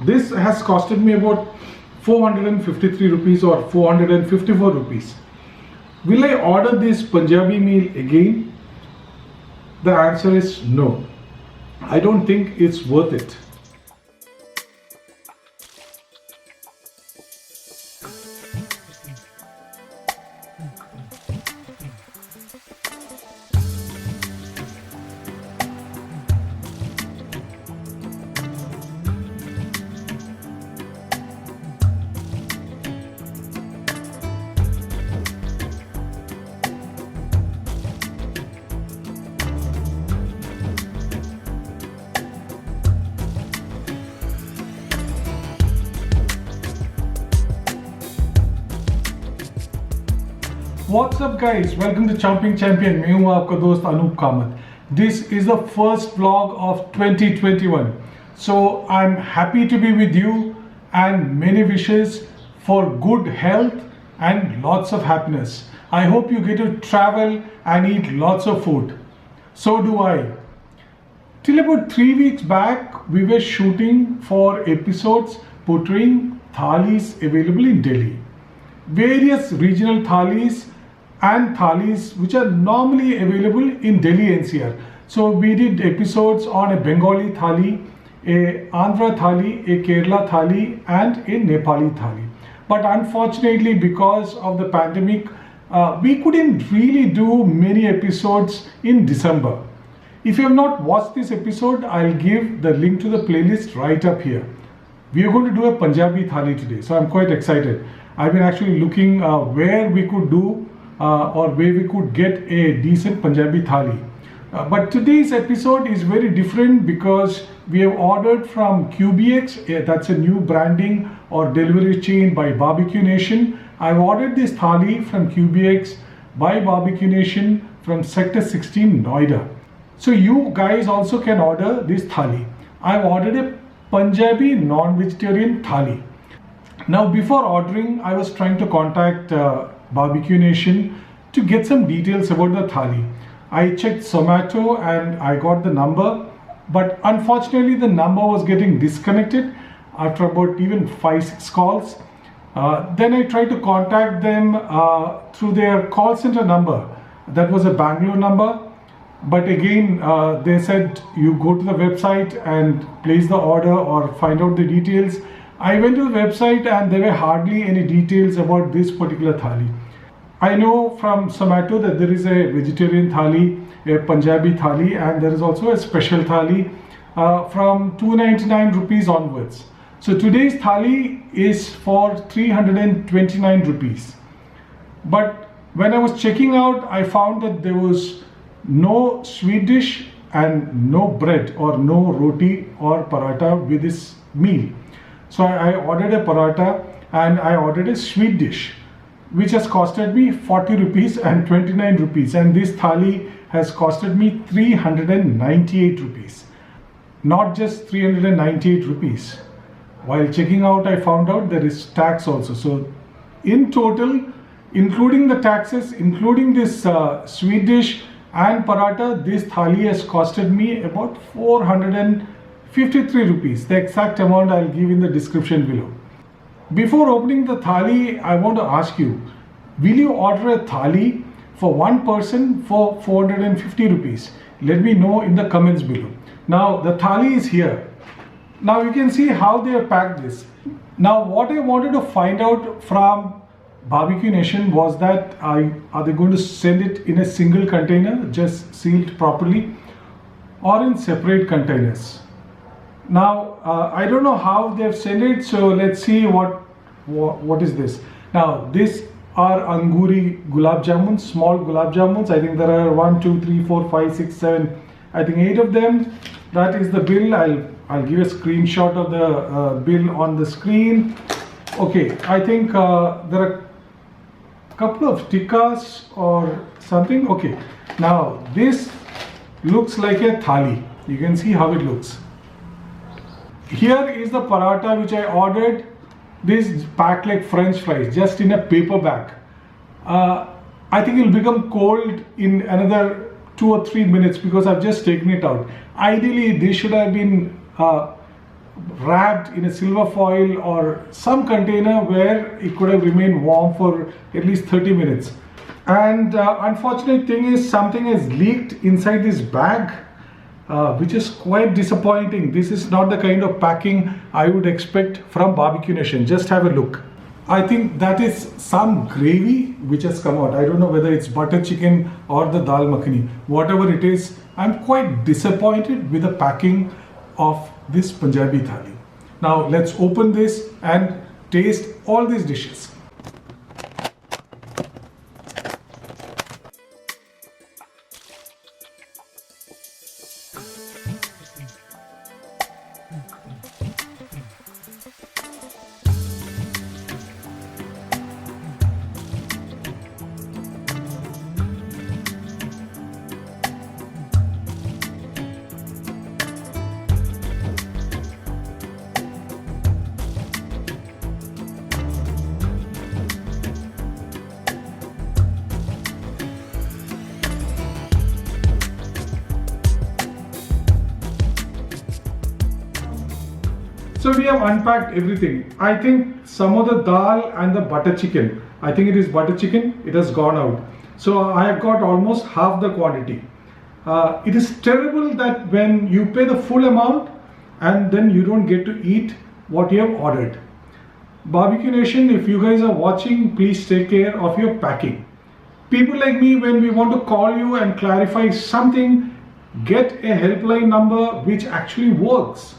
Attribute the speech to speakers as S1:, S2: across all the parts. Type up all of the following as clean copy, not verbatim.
S1: This has costed me about 453 rupees or 454 rupees. Will I order this Punjabi meal again? The answer is no. I don't think it's worth it. What's up guys, welcome to Chomping Champion. मैं हूँ आपका दोस्त Anoop Kamat. This is the first vlog of 2021. So I'm happy to be with you and many wishes for good health and lots of happiness. I hope you get to travel and eat lots of food. So do I. Till about 3 weeks back, we were shooting for episodes portraying thalis available in Delhi. Various regional thalis and thalis which are normally available in Delhi NCR. So we did episodes on a Bengali thali, a Andhra thali, a Kerala thali and a Nepali thali. But unfortunately, because of the pandemic, we couldn't really do many episodes in December. If you have not watched this episode, I'll give the link to the playlist right up here. We are going to do a Punjabi thali today, so I'm quite excited. I've been actually looking where we could do or where we could get a decent Punjabi thali. But today's episode is very different because we have ordered from QBX, that's a new branding or delivery chain by Barbecue Nation. I've ordered this thali from QBX by Barbecue Nation from Sector 16 Noida. So you guys also can order this thali. I've ordered a Punjabi non-vegetarian thali. Now before ordering, I was trying to contact Barbecue Nation to get some details about the thali. I checked Zomato and I got the number, but unfortunately the number was getting disconnected after about even 5-6 calls. Then I tried to contact them through their call center number. That was a Bangalore number. But again, they said you go to the website and place the order or find out the details. I went to the website and there were hardly any details about this particular thali. I know from Zomato that there is a vegetarian thali, a Punjabi thali, and there is also a special thali from 299 rupees onwards. So today's thali is for 329 rupees. But when I was checking out, I found that there was no sweet dish and no bread or no roti or paratha with this meal. So I ordered a paratha and I ordered a sweet dish, which has costed me 40 rupees and 29 rupees, and this thali has costed me 398 rupees. Not just 398 rupees. While checking out, I found out there is tax also. So in total, including the taxes, including this sweet dish and paratha, this thali has costed me about 453 rupees. The exact amount I'll give in the description below. Before opening the thali, I want to ask you, will you order a thali for one person for 450 rupees? Let me know in the comments below. Now the thali is here. Now you can see how they have packed this. Now what I wanted to find out from Barbecue Nation was that are they going to send it in a single container, just sealed properly, or in separate containers? Now I don't know how they've sent it, so let's see what is this. Now this are Anguri gulab jamuns, small gulab jamuns. I think there are 1, 2, 3, 4, 5, 6, 7, I think 8 of them. That is the bill. I'll give a screenshot of the bill on the screen. Okay, I think there are a couple of tikkas or something. Okay, now this looks like a thali. You can see how it looks. Here is the paratha which I ordered. This is packed like French fries, just in a paper bag. I think it will become cold in another 2 or 3 minutes because I've just taken it out. Ideally, this should have been wrapped in a silver foil or some container where it could have remained warm for at least 30 minutes. And unfortunate thing is something has leaked inside this bag, which is quite disappointing. This is not the kind of packing I would expect from BBQ Nation. Just have a look. I think that is some gravy which has come out. I don't know whether it's butter chicken or the dal makhani. Whatever it is, I'm quite disappointed with the packing of this Punjabi thali. Now let's open this and taste all these dishes. So we have unpacked everything. I think some of the dal and the butter chicken, I think it is butter chicken, it has gone out. So I have got almost half the quantity. It is terrible that when you pay the full amount and then you don't get to eat what you have ordered. BBQ Nation, if you guys are watching, please take care of your packing. People like me, when we want to call you and clarify something, get a helpline number which actually works.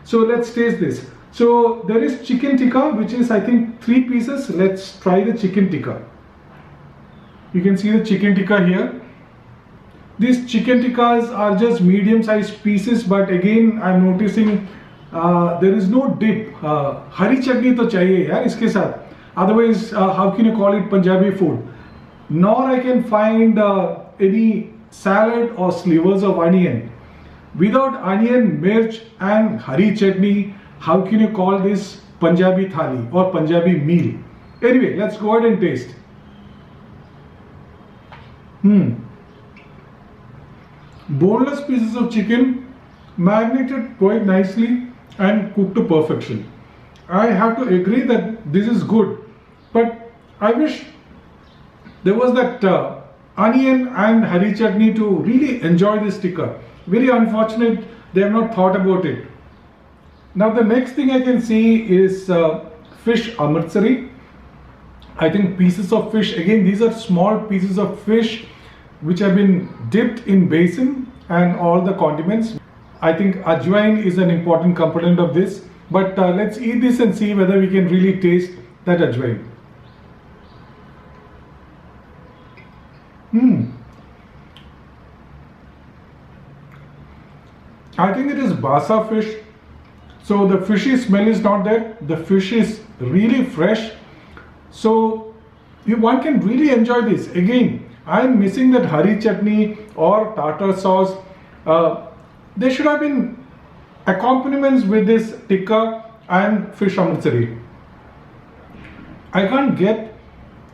S1: So let's taste this. So there is chicken tikka, which is I think 3 pieces. Let's try the chicken tikka. You can see the chicken tikka here. These chicken tikkas are just medium-sized pieces, but again I'm noticing there is no dip. Hari chutney to chahiye yaar iske saath. Otherwise, how can you call it Punjabi food? Nor I can find any salad or slivers of onion. Without onion, mirch and hari chutney, how can you call this Punjabi thali or Punjabi meal? Anyway, let's go ahead and taste. Boneless pieces of chicken, marinated quite nicely and cooked to perfection. I have to agree that this is good, but I wish there was that onion and hari chutney to really enjoy this tikka. Very unfortunate they have not thought about it. Now the next thing I can see is fish amritsari. I think pieces of fish, again these are small pieces of fish which have been dipped in basin and all the condiments. I think ajwain is an important component of this, but let's eat this and see whether we can really taste that ajwain. I think it is basa fish. So the fishy smell is not there. The fish is really fresh. So one can really enjoy this. Again, I am missing that hari chutney or tartar sauce. There should have been accompaniments with this tikka and fish amritsari. I can't get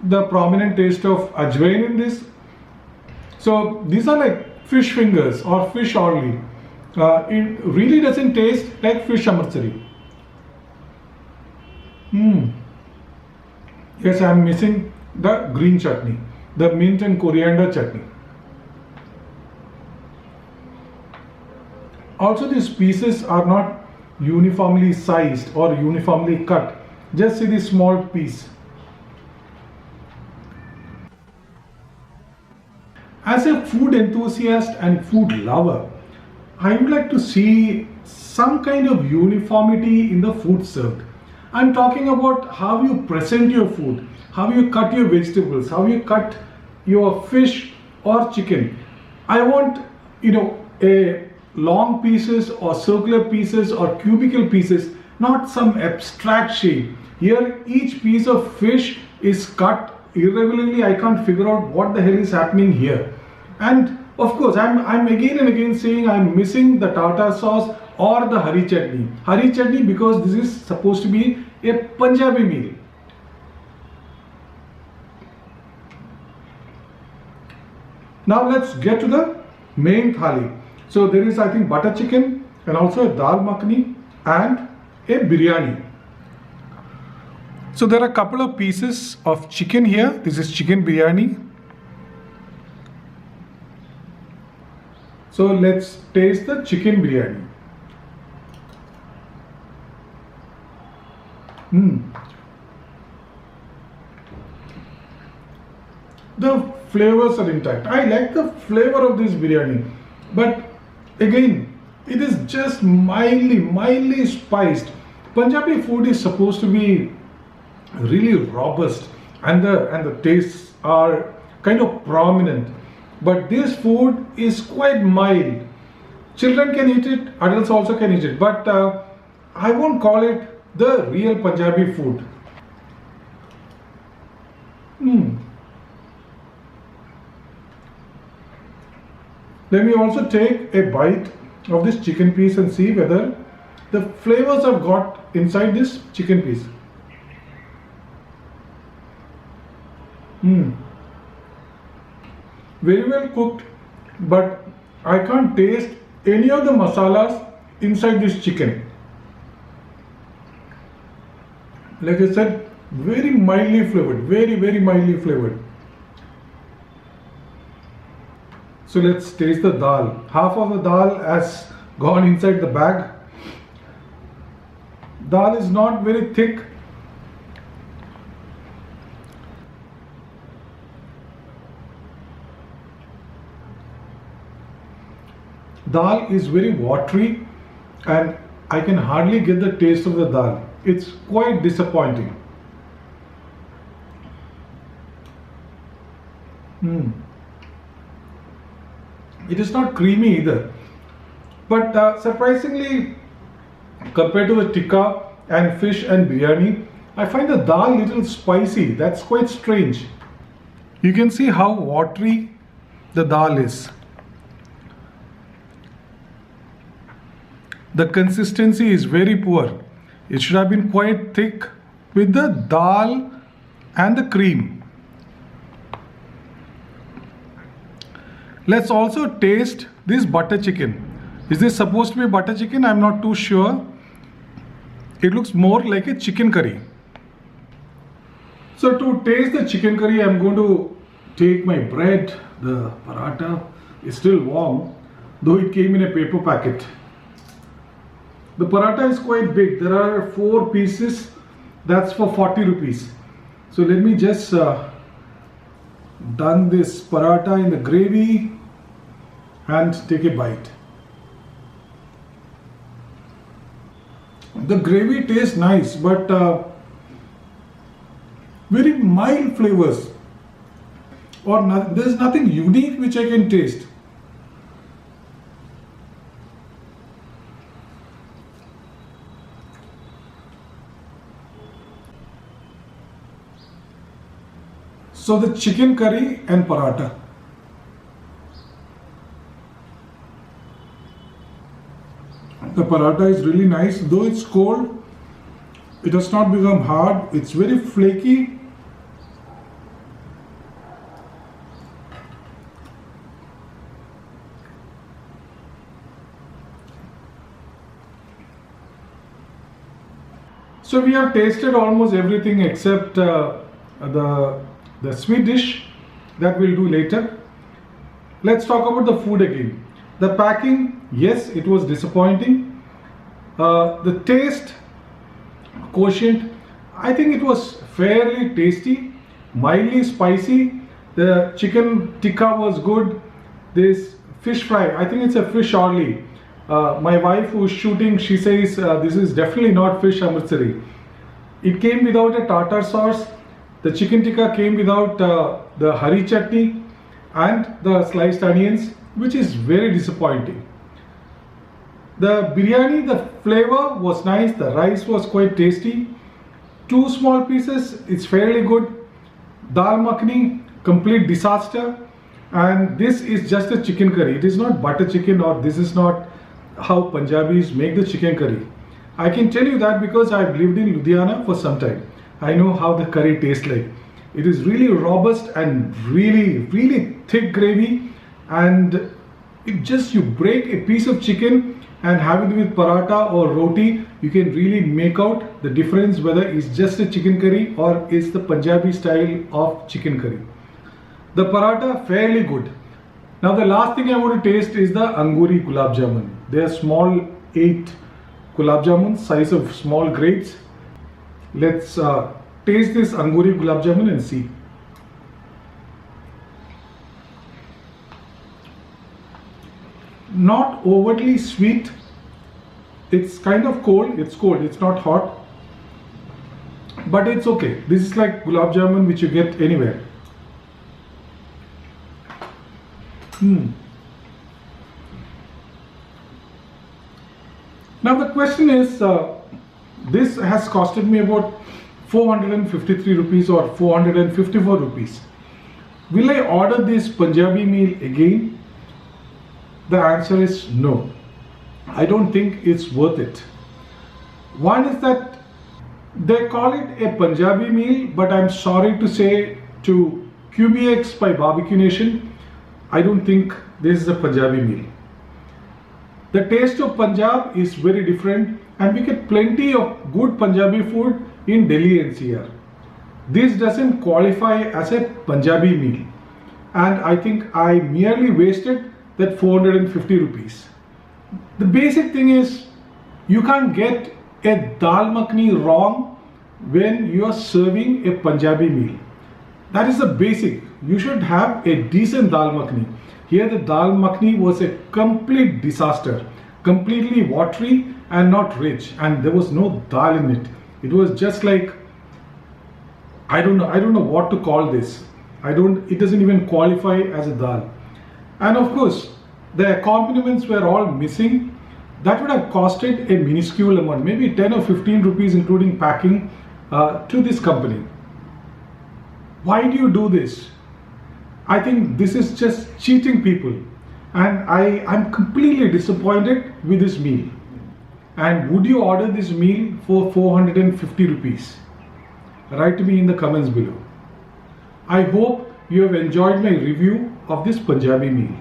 S1: the prominent taste of ajwain in this. So these are like fish fingers or fish orli. It really doesn't taste like fish amritsari. Yes, I am missing the green chutney, the mint and coriander chutney. Also, these pieces are not uniformly sized or uniformly cut. Just see this small piece. As a food enthusiast and food lover, I would like to see some kind of uniformity in the food served. I'm talking about how you present your food, how you cut your vegetables, how you cut your fish or chicken. I want, a long pieces or circular pieces or cubical pieces, not some abstract shape. Here, each piece of fish is cut irregularly. I can't figure out what the hell is happening here. And of course, I'm again and again saying I'm missing the tartar sauce or the hari chutney. Hari chutney because this is supposed to be a Punjabi meal. Now let's get to the main thali. So there is, I think, butter chicken and also a dal makhani. and a biryani. So there are a couple of pieces of chicken here. This is chicken biryani. So let's taste the chicken biryani. The flavors are intact. I like the flavor of this biryani, but again, it is just mildly spiced. Punjabi food is supposed to be really robust, and the tastes are kind of prominent. But this food is quite mild. Children can eat it, adults also can eat it, but I won't call it the real Punjabi food. Let me also take a bite of this chicken piece and see whether the flavors I've got inside this chicken piece. Very well cooked, but I can't taste any of the masalas inside this chicken. Like I said, very mildly flavored, very mildly flavored. So let's taste the dal. Half of the dal has gone inside the bag. Dal is not very thick. Dal is very watery and I can hardly get the taste of the dal. It's quite disappointing. It is not creamy either. But surprisingly, compared to the tikka and fish and biryani, I find the dal little spicy. That's quite strange. You can see how watery the dal is. The consistency is very poor. It should have been quite thick with the dal and the cream. Let's also taste this butter chicken. Is this supposed to be butter chicken? I'm not too sure. It looks more like a chicken curry. So to taste the chicken curry, I'm going to take my bread. The paratha is still warm, though it came in a paper packet. The paratha is quite big. There are 4 pieces. That's for 40 rupees. So let me just done this paratha in the gravy and take a bite. The gravy tastes nice, but very mild flavors, or there's nothing unique which I can taste. So the chicken curry and paratha. The paratha is really nice, though it's cold. It has not become hard. It's very flaky. So we have tasted almost everything except the sweet dish that we'll do later. Let's talk about the food again. The packing, yes, it was disappointing. The taste quotient, I think it was fairly tasty, mildly spicy. The chicken tikka was good. This fish fry, I think it's a fish orli. My wife who's shooting, she says this is definitely not fish amritsari. It came without a tartar sauce. The chicken tikka came without the hari chutney and the sliced onions, which is very disappointing. The biryani, the flavor was nice, the rice was quite tasty. 2 small pieces, it's fairly good. Dal makhani, complete disaster. And this is just a chicken curry. It is not butter chicken, or this is not how Punjabis make the chicken curry. I can tell you that because I've lived in Ludhiana for some time. I know how the curry tastes like. It is really robust and really thick gravy, and it just, you break a piece of chicken and have it with paratha or roti, you can really make out the difference whether it's just a chicken curry or it's the Punjabi style of chicken curry. The paratha fairly good. Now the last thing I want to taste is the Anguri gulab jamun. They are small 8 gulab jamun, size of small grapes. Let's taste this Anguri gulab jamun and see. Not overtly sweet. It's kind of cold. It's not hot, but it's okay. This is like gulab jamun which you get anywhere. Now the question is, this has costed me about 453 rupees or 454 rupees. Will I order this Punjabi meal again? The answer is no. I don't think it's worth it. One is that they call it a Punjabi meal, but I'm sorry to say to QBX by Barbecue Nation, I don't think this is a Punjabi meal. The taste of Punjab is very different, and we get plenty of good Punjabi food in Delhi NCR. This doesn't qualify as a Punjabi meal, and I think I merely wasted that 450 rupees. The basic thing is, you can't get a dal makhani wrong when you are serving a Punjabi meal. That is the basic. You should have a decent dal makhani. Here the dal makhani was a complete disaster, completely watery and not rich, and there was no dal in it. It was just like, I don't know what to call this. It doesn't even qualify as a dal. And of course, the accompaniments were all missing. That would have costed a minuscule amount, maybe 10 or 15 rupees including packing to this company. Why do you do this? I think this is just cheating people, and I'm completely disappointed with this meal. And would you order this meal for 450 rupees? Write to me in the comments below. I hope you have enjoyed my review of this Punjabi meal.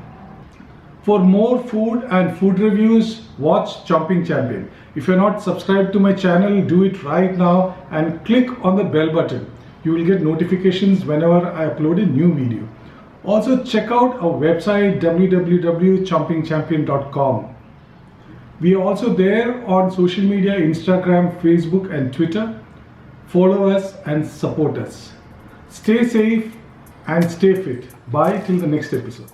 S1: For more food and food reviews, watch Chomping Champion. If you're not subscribed to my channel, do it right now and click on the bell button. You will get notifications whenever I upload a new video. Also check out our website www.chompingchampion.com. We are also there on social media, Instagram, Facebook and Twitter. Follow us and support us. Stay safe and stay fit. Bye till the next episode.